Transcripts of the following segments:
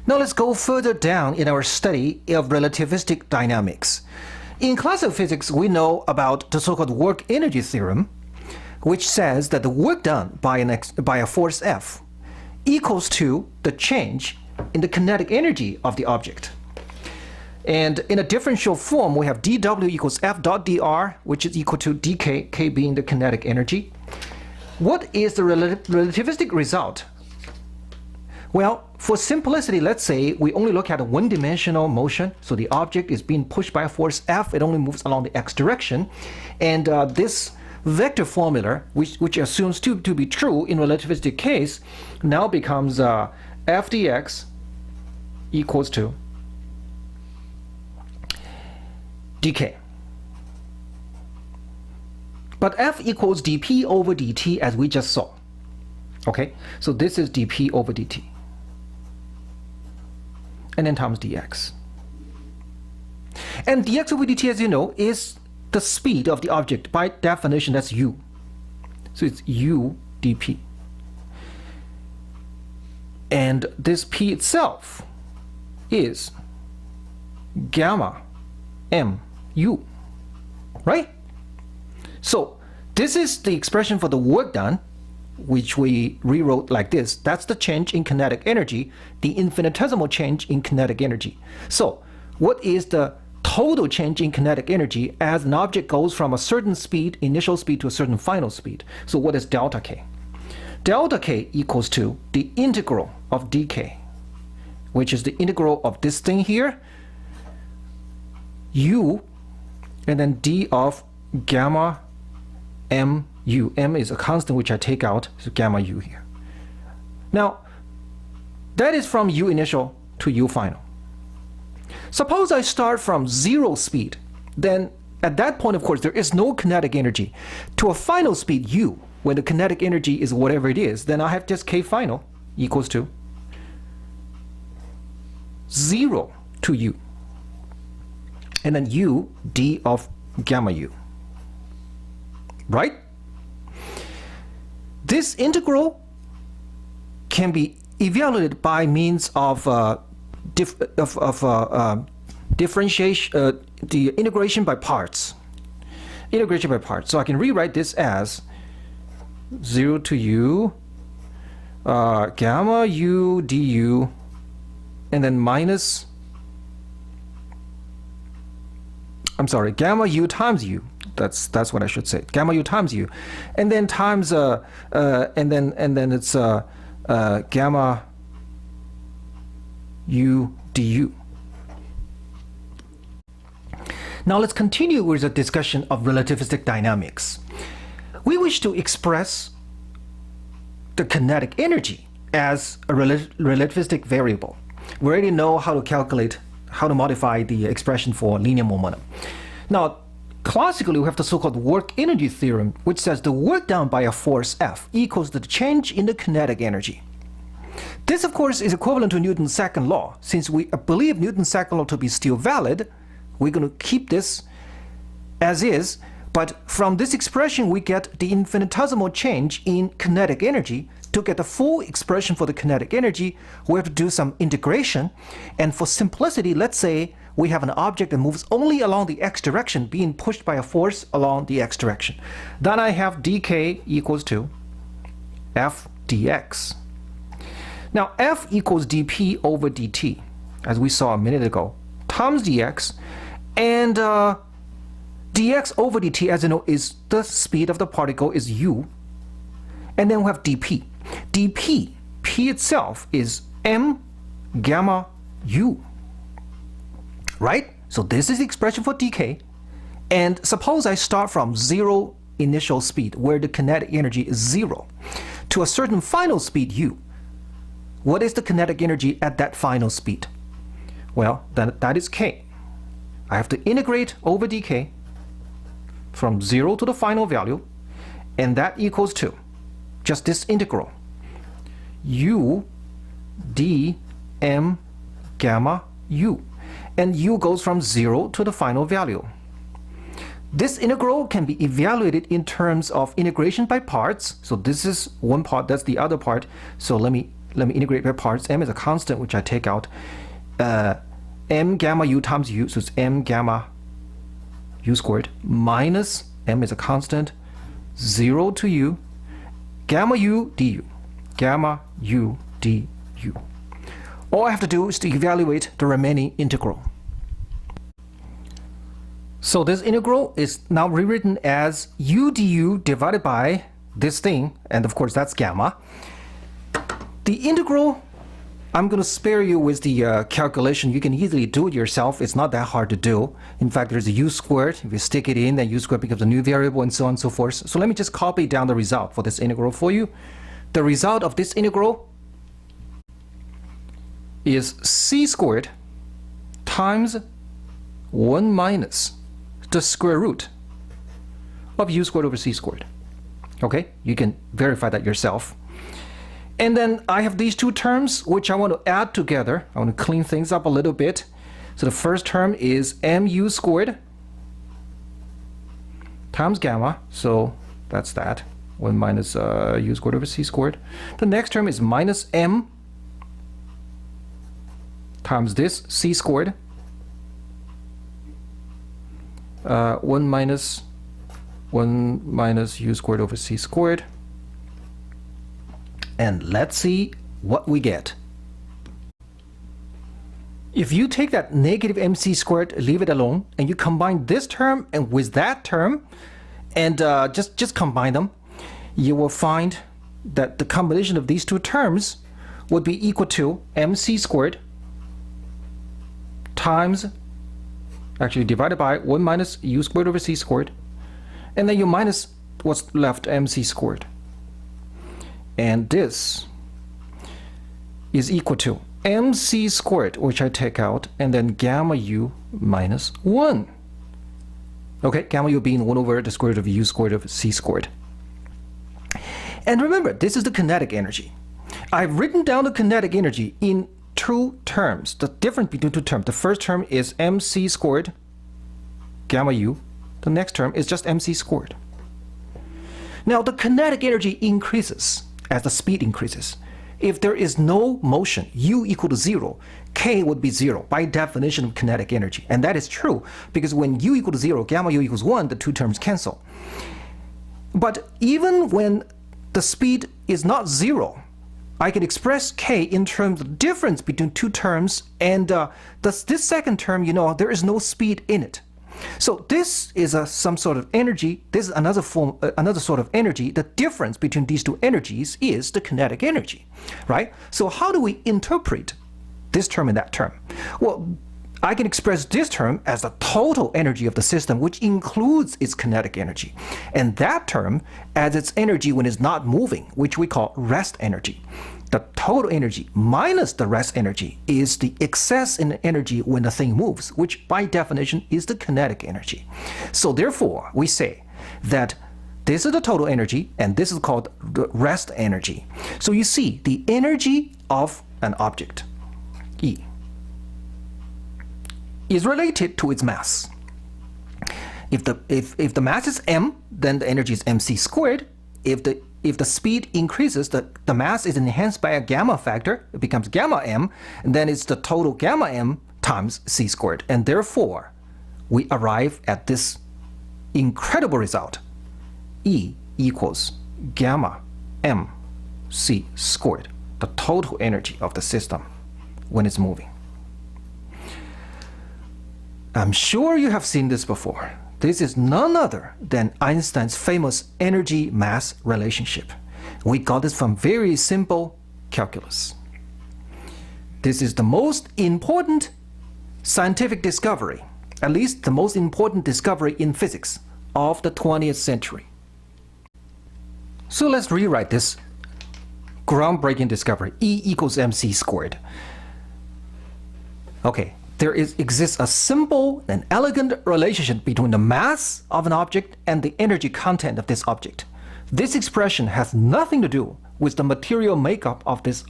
Now let's go further down in our study of relativistic dynamics. In classical physics, we know about the so-called work-energy theorem, which says that the work done by a force F equals to the change in the kinetic energy of the object. And in a differential form, we have dW equals F dot dr, which is equal to dk, k being the kinetic energy. What is the relativistic result? Well, for simplicity, let's say we only look at a one-dimensional motion. So the object is being pushed by a force F. It only moves along the x direction. And this vector formula, which assumes to be true in relativistic case, now becomes f dx equals to dk. But f equals dp over dt as we just saw. Okay, so this is dp over dt. And then times dx. And dx over dt, as you know, is the speed of the object. By definition, that's u. So it's u dp. And this p itself is gamma m u, right? So this is the expression for the work done, which we rewrote like this. That's the change in kinetic energy, the infinitesimal change in kinetic energy. So what is the total change in kinetic energy as an object goes from a certain speed, initial speed, to a certain final speed? So what is delta k? Delta k equals to the integral of dk, which is the integral of this thing here, u, and then d of gamma mu. M is a constant which I take out, so gamma u here. Now, that is from u initial to u final. Suppose I start from 0 speed, then at that point, of course, there is no kinetic energy. To a final speed u, when the kinetic energy is whatever it is, then I have just k final equals to 0 to u, and then u d of gamma u, right? This integral can be evaluated by means of differentiation, the integration by parts. Integration by parts. So I can rewrite this as 0 to u, gamma u du, and then minus, gamma u times u. That's what I should say. Gamma u times u, and then times and then it's gamma u du. Now let's continue with the discussion of relativistic dynamics. We wish to express the kinetic energy as a relativistic variable. We already know how to calculate, how to modify the expression for linear momentum. Now, classically, we have the so-called work-energy theorem, which says the work done by a force F equals the change in the kinetic energy. This, of course, is equivalent to Newton's second law. Since we believe Newton's second law to be still valid, we're going to keep this as is. But from this expression, we get the infinitesimal change in kinetic energy. To get the full expression for the kinetic energy, we have to do some integration. And for simplicity, let's say we have an object that moves only along the x direction, being pushed by a force along the x direction. Then I have dk equals to f dx. Now f equals dp over dt, as we saw a minute ago, times dx, and dx over dt, as you know, is the speed of the particle, is u. And then we have dp. dp, p itself is m gamma u. Right? So this is the expression for dk. And suppose I start from 0 initial speed, where the kinetic energy is 0, to a certain final speed u. What is the kinetic energy at that final speed? Well, that is k. I have to integrate over dk from 0 to the final value, and that equals to just this integral, u d m gamma u. And u goes from 0 to the final value. This integral can be evaluated in terms of integration by parts. So this is one part, that's the other part. So let me let me integrate by parts. M is a constant, which I take out. M gamma u times u, so it's m gamma u squared minus m is a constant, 0 to u, gamma u du, gamma u du. All I have to do is to evaluate the remaining integral. So this integral is now rewritten as u du divided by this thing, and of course that's gamma. The integral, I'm going to spare you with the calculation. You can easily do it yourself. It's not that hard to do. In fact, there's a u squared. If you stick it in, then u squared becomes a new variable, and so on and so forth. So let me just copy down the result for this integral for you. The result of this integral is c squared times 1 minus the square root of u squared over c squared. Okay, you can verify that yourself. And then I have these two terms which I want to add together. I want to clean things up a little bit. So the first term is mu squared times gamma. So that's that. 1 minus u squared over c squared. The next term is minus m times this c squared. 1 minus u squared over c squared. And let's see what we get. If you take that negative mc squared, leave it alone, and you combine this term and with that term, and just combine them, you will find that the combination of these two terms would be equal to mc squared times, actually divided by 1 minus u squared over c squared, and then you minus what's left, mc squared. And this is equal to mc squared, which I take out, and then gamma u minus 1. Okay, gamma u being 1 over the square root of u squared over c squared. And remember, this is the kinetic energy. I've written down the kinetic energy in two terms. The difference between two terms. The first term is mc squared gamma u. The next term is just mc squared. Now, the kinetic energy increases as the speed increases. If there is no motion, u equal to 0, k would be 0 by definition of kinetic energy. And that is true because when u equal to 0, gamma u equals 1, the two terms cancel. But even when the speed is not 0, I can express k in terms of the difference between two terms, and this second term, there is no speed in it. So this is some sort of energy. This is another sort of energy. The difference between these two energies is the kinetic energy, right? So how do we interpret this term and that term? Well, I can express this term as the total energy of the system, which includes its kinetic energy, and that term as its energy when it's not moving, which we call rest energy. The total energy minus the rest energy is the excess in energy when the thing moves, which by definition is the kinetic energy. So therefore, we say that this is the total energy, and this is called the rest energy. So you see, the energy of an object, E, is related to its mass. If the mass is m, then the energy is mc squared. If the speed increases, the mass is enhanced by a gamma factor. It becomes gamma m, and then it's the total gamma m times c squared. And therefore, we arrive at this incredible result. E equals gamma m c squared, the total energy of the system when it's moving. I'm sure you have seen this before. This is none other than Einstein's famous energy-mass relationship. We got this from very simple calculus. This is the most important scientific discovery, at least the most important discovery in physics of the 20th century. So let's rewrite this groundbreaking discovery. E equals mc squared. Okay. There exists a simple and elegant relationship between the mass of an object and the energy content of this object. This expression has nothing to do with the material makeup of this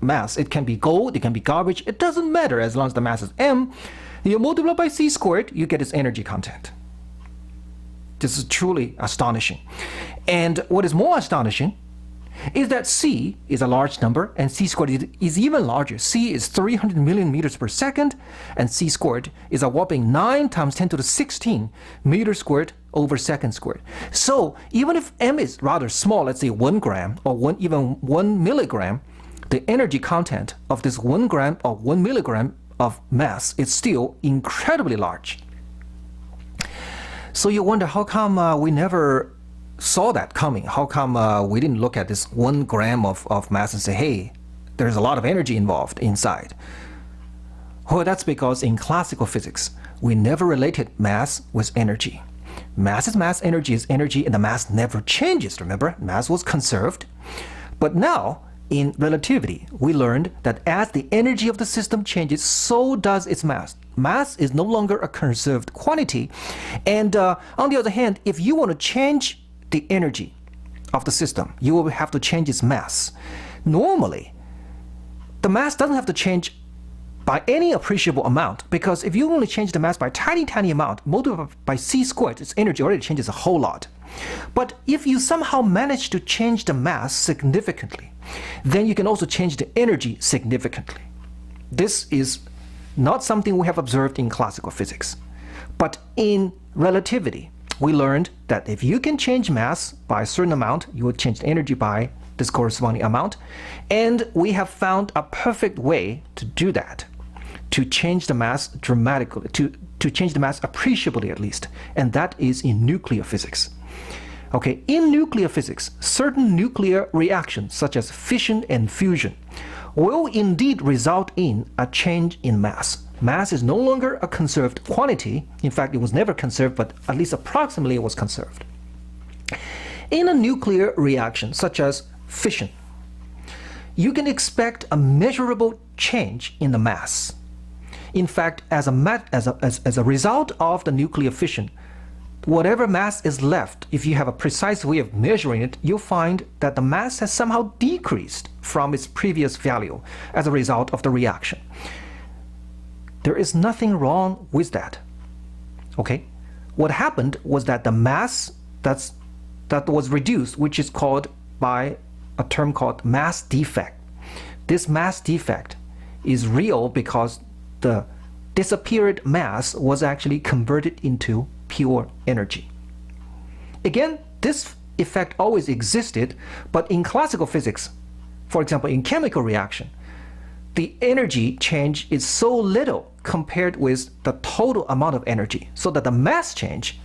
mass. It can be gold, it can be garbage, it doesn't matter as long as the mass is m. You multiply by c squared, you get its energy content. This is truly astonishing. And what is more astonishing is that c is a large number and c squared is even larger. C is 300 million meters per second and c squared is a whopping 9 times 10 to the 16 meters squared over second squared. So even if m is rather small, let's say 1 gram or even 1 milligram, the energy content of this 1 gram or 1 milligram of mass is still incredibly large. So you wonder how come we never saw that coming? How come we didn't look at this 1 gram of mass and say, hey, there's a lot of energy involved inside? Well, that's because in classical physics, we never related mass with energy. Mass is mass, energy is energy, and the mass never changes, remember? Mass was conserved. But now, in relativity, we learned that as the energy of the system changes, so does its mass. Mass is no longer a conserved quantity. And on the other hand, if you want to change the energy of the system, you will have to change its mass. Normally, the mass doesn't have to change by any appreciable amount, because if you only change the mass by a tiny amount, multiplied by c squared, its energy already changes a whole lot. But if you somehow manage to change the mass significantly, then you can also change the energy significantly. This is not something we have observed in classical physics. But in relativity, we learned that if you can change mass by a certain amount, you will change the energy by this corresponding amount. And we have found a perfect way to do that, to change the mass dramatically, to change the mass appreciably at least. And that is in nuclear physics. Okay, in nuclear physics, certain nuclear reactions such as fission and fusion will indeed result in a change in mass. Mass is no longer a conserved quantity. In fact, it was never conserved, but at least approximately it was conserved. In a nuclear reaction such as fission, you can expect a measurable change in the mass. In fact, as a result of the nuclear fission, whatever mass is left, if you have a precise way of measuring it, you'll find that the mass has somehow decreased from its previous value as a result of the reaction. There is nothing wrong with that. Okay? What happened was that the mass that was reduced, which is called by a term called mass defect. This mass defect is real because the disappeared mass was actually converted into pure energy. Again, this effect always existed, but in classical physics, for example, in chemical reaction, the energy change is so little compared with the total amount of energy, so that the mass change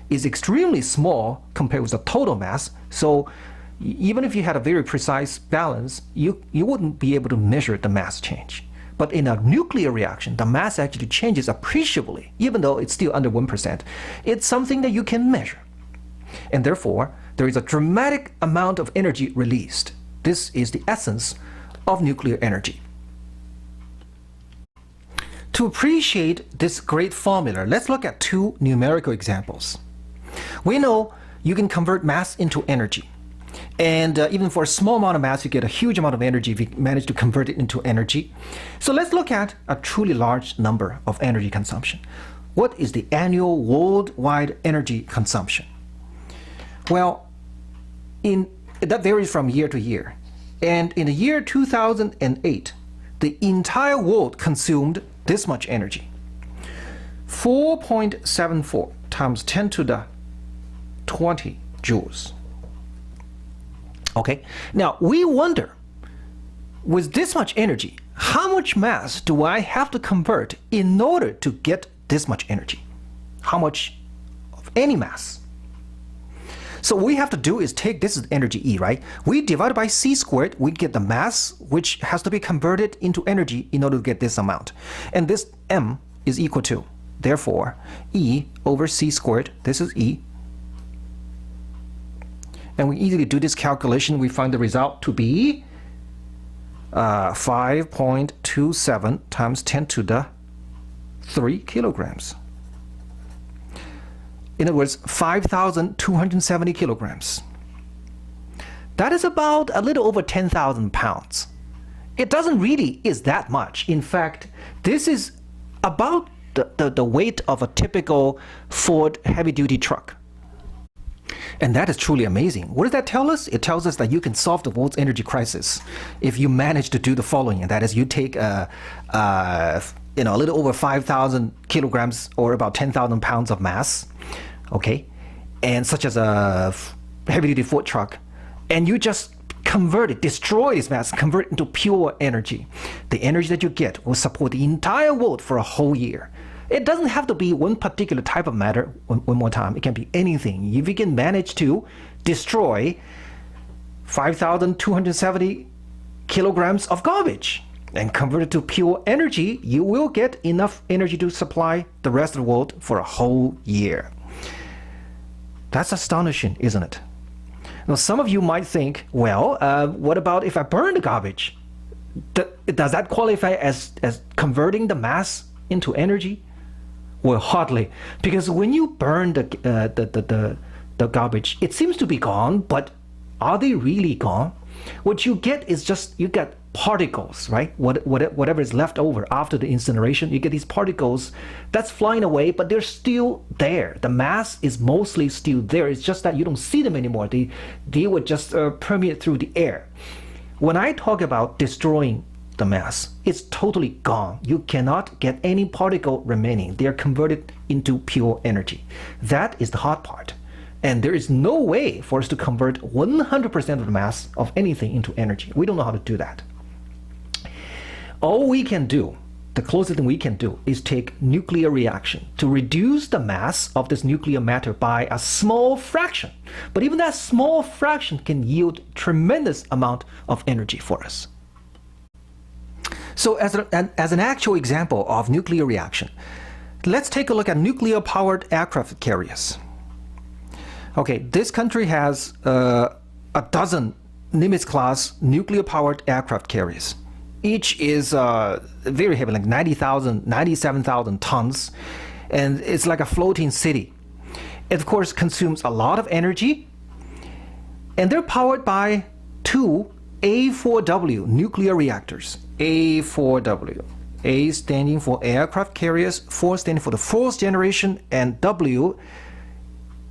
is extremely small compared with the total mass. So even if you had a very precise balance, you wouldn't be able to measure the mass change. But in a nuclear reaction, the mass actually changes appreciably, even though it's still under 1%. It's something that you can measure. And therefore, there is a dramatic amount of energy released. This is the essence of nuclear energy. To appreciate this great formula, let's look at two numerical examples. We know you can convert mass into energy. And even for a small amount of mass, you get a huge amount of energy if you manage to convert it into energy. So let's look at a truly large number of energy consumption. What is the annual worldwide energy consumption? Well, that varies from year to year. And in the year 2008, the entire world consumed this much energy. 4.74 times 10 to the 20 joules. Okay, now we wonder, with this much energy, how much mass do I have to convert in order to get this much energy? How much of any mass? So what we have to do is take this as energy E, right? We divide by c squared, we get the mass, which has to be converted into energy in order to get this amount. And this m is equal to, therefore, E over c squared, this is E. And we easily do this calculation. We find the result to be 5.27 times 10 to the 3 kilograms. In other words, 5,270 kilograms. That is about a little over 10,000 pounds. It doesn't really is that much. In fact, this is about the weight of a typical Ford heavy-duty truck. And that is truly amazing. What does that tell us? It tells us that you can solve the world's energy crisis if you manage to do the following, and that is you take a little over 5,000 kilograms or about 10,000 pounds of mass, okay, and such as a heavy-duty Ford truck, and you just convert it, destroy this mass, convert it into pure energy. The energy that you get will support the entire world for a whole year. It doesn't have to be one particular type of matter. One more time, it can be anything. If you can manage to destroy 5,270 kilograms of garbage and convert it to pure energy, you will get enough energy to supply the rest of the world for a whole year. That's astonishing, isn't it? Now, some of you might think, well, what about if I burn the garbage? Does that qualify as converting the mass into energy? Well, hardly, because when you burn the garbage, it seems to be gone, but are they really gone? What you get is you get particles, right? Whatever is left over after the incineration, you get these particles that's flying away, but they're still there. The mass is mostly still there. It's just that you don't see them anymore. They would just permeate through the air. When I talk about destroying the mass, it's totally gone. You cannot get any particle remaining. They are converted into pure energy. That is the hard part. And there is no way for us to convert 100% of the mass of anything into energy. We don't know how to do that. All we can do, the closest thing we can do, is take nuclear reaction to reduce the mass of this nuclear matter by a small fraction. But even that small fraction can yield tremendous amount of energy for us. So as an actual example of nuclear reaction, let's take a look at nuclear-powered aircraft carriers. Okay, this country has a dozen Nimitz-class nuclear-powered aircraft carriers. Each is very heavy, like 90,000, 97,000 tons, and it's like a floating city. It, of course, consumes a lot of energy, and they're powered by two A4W nuclear reactors. A4W. A standing for aircraft carriers, 4 standing for the fourth generation, and W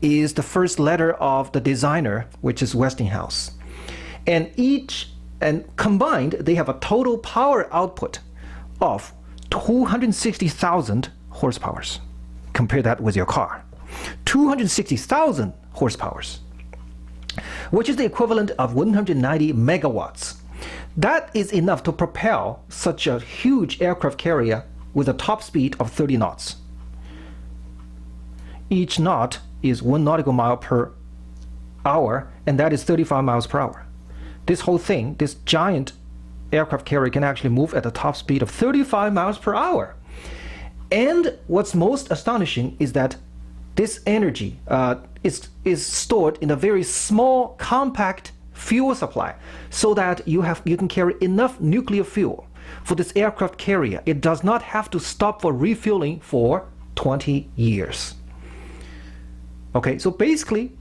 is the first letter of the designer, which is Westinghouse. And combined, they have a total power output of 260,000 horsepower. Compare that with your car. 260,000 horsepower, which is the equivalent of 190 megawatts. That is enough to propel such a huge aircraft carrier with a top speed of 30 knots. Each knot is 1 nautical mile per hour, and that is 35 miles per hour. This whole thing, this giant aircraft carrier, can actually move at a top speed of 35 miles per hour. And what's most astonishing is that this energy is stored in a very small, compact fuel supply, so that you can carry enough nuclear fuel for this aircraft carrier. It does not have to stop for refueling for 20 years. Okay, so basically,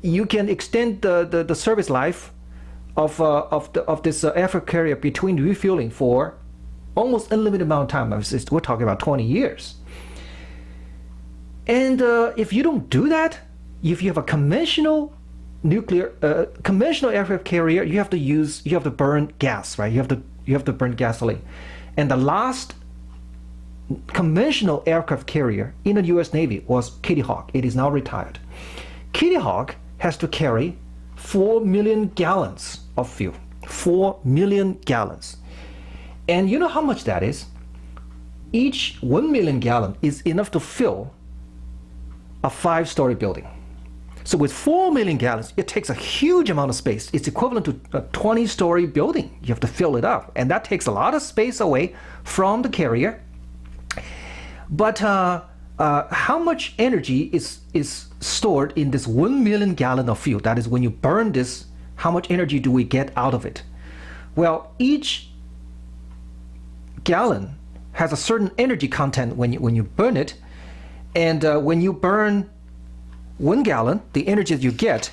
you can extend the service life of this aircraft carrier between refueling for almost unlimited amount of time. We're talking about 20 years. And if you don't do that, if you have a conventional aircraft carrier, you have to burn gas, right? You have to burn gasoline. And the last conventional aircraft carrier in the U.S. Navy was Kitty Hawk. It is now retired. Kitty Hawk has to carry 4 million gallons of fuel. 4 million gallons. And you know how much that is? Each 1 million gallon is enough to fill a 5-story building. So with 4 million gallons, it takes a huge amount of space. It's equivalent to a 20-story building. You have to fill it up. And that takes a lot of space away from the carrier. But how much energy is stored in this 1 million gallon of fuel? That is, when you burn this, how much energy do we get out of it? Well, each gallon has a certain energy content when you burn it. And when you burn 1 gallon, the energy that you get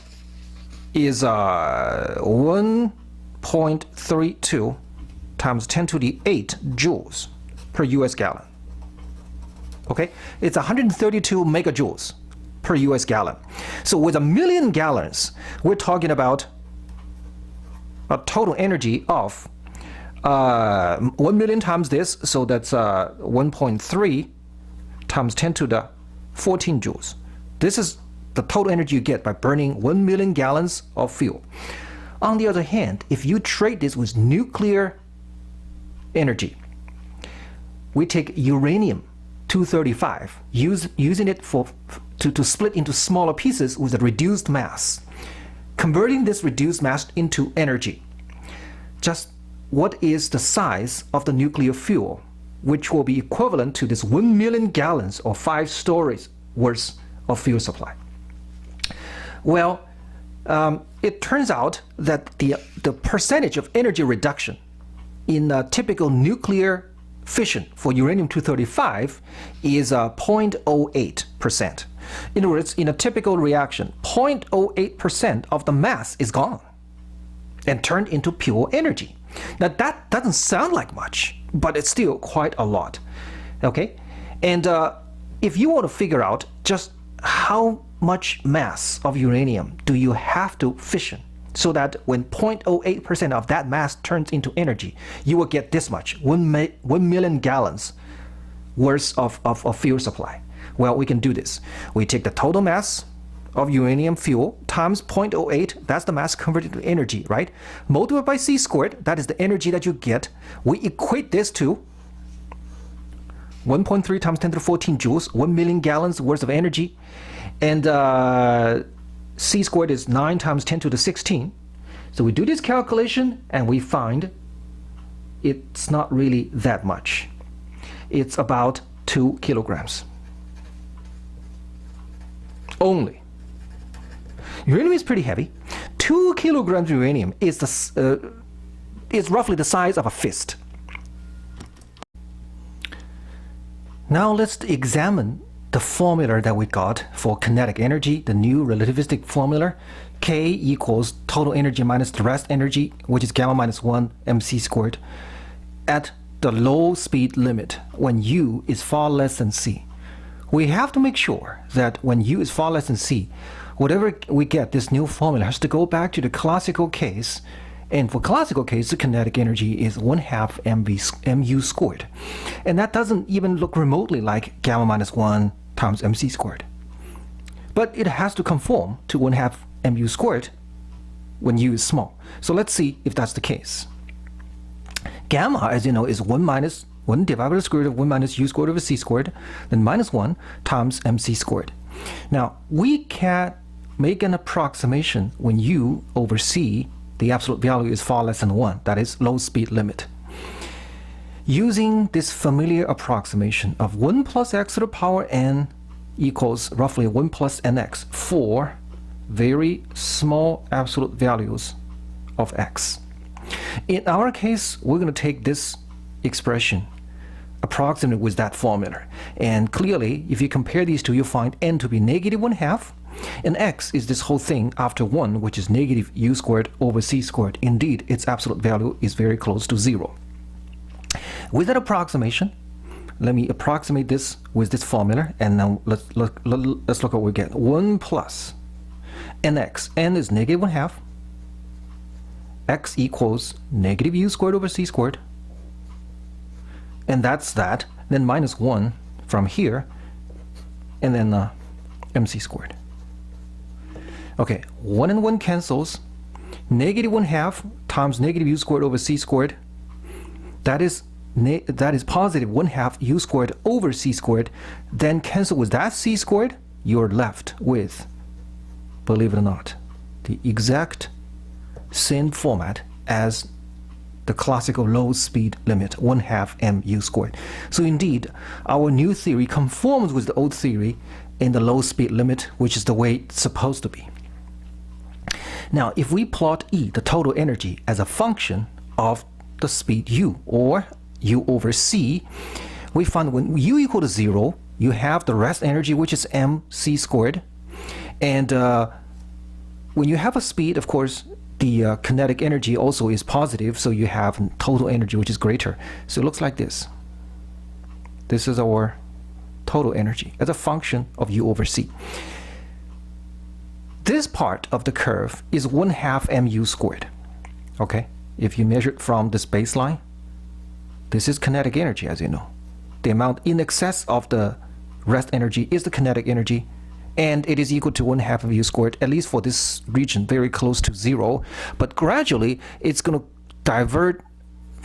is 1.32 times 10 to the 8 joules per US gallon. Okay, it's 132 megajoules per US gallon. So with 1,000,000 gallons, we're talking about a total energy of 1 million times this, so that's 1.3 times 10 to the 14 joules. This is the total energy you get by burning 1,000,000 gallons of fuel. On the other hand, if you trade this with nuclear energy, we take uranium-235, using it to split into smaller pieces with a reduced mass, converting this reduced mass into energy. Just what is the size of the nuclear fuel, which will be equivalent to this 1,000,000 gallons or 5 stories worth of fuel supply? Well, it turns out that the percentage of energy reduction in a typical nuclear fission for uranium-235 is 0.08%. In other words, in a typical reaction, 0.08% of the mass is gone and turned into pure energy. Now that doesn't sound like much, but it's still quite a lot. Okay, and if you want to figure out just how much mass of uranium do you have to fission so that when 0.08% of that mass turns into energy, you will get this much, 1,000,000 gallons worth of fuel supply. Well, we can do this. We take the total mass of uranium fuel times 0.08, that's the mass converted to energy, right? Multiplied by C squared, that is the energy that you get. We equate this to 1.3 times 10 to the 14 joules, 1,000,000 gallons worth of energy. And C squared is 9 times 10 to the 16. So we do this calculation and we find it's not really that much. It's about 2 kilograms. Only. Uranium is pretty heavy. 2 kilograms of uranium is roughly the size of a fist. Now let's examine the formula that we got for kinetic energy, the new relativistic formula. K equals total energy minus the rest energy, which is gamma minus 1 mc squared, at the low speed limit when U is far less than C. We have to make sure that when U is far less than C, whatever we get, this new formula has to go back to the classical case. And for classical case, the kinetic energy is 1/2 mu squared. And that doesn't even look remotely like gamma minus 1 times mc squared. But it has to conform to 1/2 mu squared when U is small. So let's see if that's the case. Gamma, as you know, is 1 divided by the square root of 1 minus U squared over C squared, then minus 1 times mc squared. Now, we can make an approximation when U over C, the absolute value is far less than 1, that is low speed limit. Using this familiar approximation of 1 plus x to the power n equals roughly 1 plus nx for very small absolute values of x. In our case, we're going to take this expression approximately with that formula. And clearly, if you compare these two, you find n to be negative 1/2, and x is this whole thing after 1, which is negative u squared over c squared. Indeed, its absolute value is very close to 0. With that approximation, let me approximate this with this formula, and now let's look at what we get. 1 plus nx, n is negative 1/2, x equals negative u squared over c squared, and that's that, then minus 1 from here, and then mc squared. Okay, 1 and 1 cancels. Negative 1/2 times negative u squared over c squared, that is positive 1/2 u squared over c squared. Then cancel with that c squared, you're left with, believe it or not, the exact same format as the classical low speed limit, 1/2 mu squared. So indeed, our new theory conforms with the old theory in the low speed limit, which is the way it's supposed to be. Now, if we plot E, the total energy, as a function of the speed u, or u over c, we find when u equal to 0, you have the rest energy, which is mc squared. And when you have a speed, of course, the kinetic energy also is positive, so you have total energy, which is greater. So it looks like this. This is our total energy as a function of u over c. this part of the curve is 1/2 mu squared. Okay, if you measure it from this baseline, this is kinetic energy, as you know. The amount in excess of the rest energy is the kinetic energy, and it is equal to 1/2 mu squared, at least for this region, very close to 0. But gradually, it's going to divert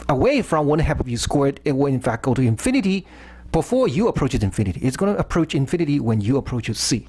away from 1/2 mu squared. It will in fact go to infinity before you approach it infinity. It's going to approach infinity when you approach it C.